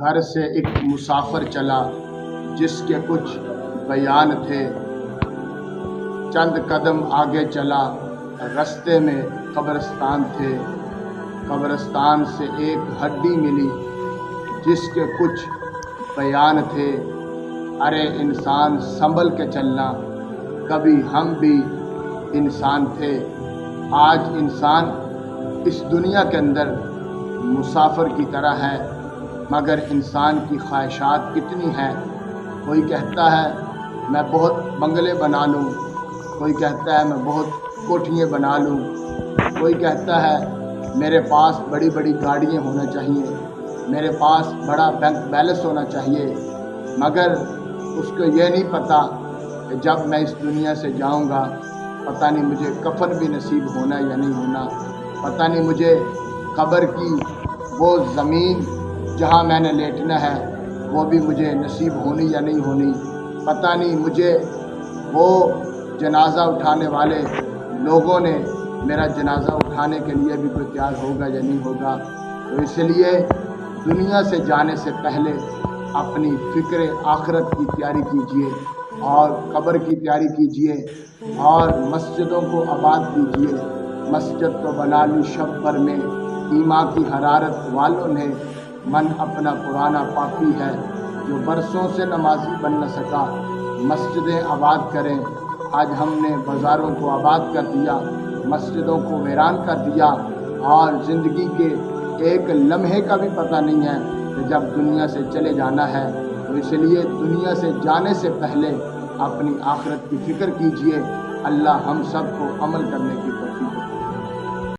گھر سے ایک مسافر چلا جس کے کچھ بیان تھے۔ چند قدم آگے چلا، رستے میں قبرستان تھے۔ قبرستان سے ایک ہڈی ملی جس کے کچھ بیان تھے۔ ارے انسان سنبھل کے چلنا، کبھی ہم بھی انسان تھے۔ آج انسان اس دنیا کے اندر مسافر کی طرح ہے، مگر انسان کی خواہشات کتنی ہیں۔ کوئی کہتا ہے میں بہت بنگلے بنا لوں، کوئی کہتا ہے میں بہت کوٹھیاں بنا لوں، کوئی کہتا ہے میرے پاس بڑی بڑی گاڑیاں ہونا چاہیے، میرے پاس بڑا بینک بیلنس ہونا چاہیے، مگر اس کو یہ نہیں پتہ کہ جب میں اس دنیا سے جاؤں گا پتہ نہیں مجھے کفن بھی نصیب ہونا یا نہیں ہونا، پتہ نہیں مجھے قبر کی وہ زمین جہاں میں نے لیٹنا ہے وہ بھی مجھے نصیب ہونی یا نہیں ہونی، پتہ نہیں مجھے وہ جنازہ اٹھانے والے لوگوں نے میرا جنازہ اٹھانے کے لیے بھی کوئی تیار ہوگا یا نہیں ہوگا۔ تو اس لیے دنیا سے جانے سے پہلے اپنی فکر آخرت کی تیاری کیجیے اور قبر کی تیاری کیجیے اور مسجدوں کو آباد کیجیے۔ مسجد تو بنا لی شب بھر میں ایمان کی حرارت والوں نے، من اپنا پرانا پاپی ہے جو برسوں سے نمازی بن نہ سکا۔ مسجدیں آباد کریں۔ آج ہم نے بازاروں کو آباد کر دیا، مسجدوں کو ویران کر دیا، اور زندگی کے ایک لمحے کا بھی پتہ نہیں ہے کہ جب دنیا سے چلے جانا ہے۔ تو اس لیے دنیا سے جانے سے پہلے اپنی آخرت کی فکر کیجیے۔ اللہ ہم سب کو عمل کرنے کی توفیق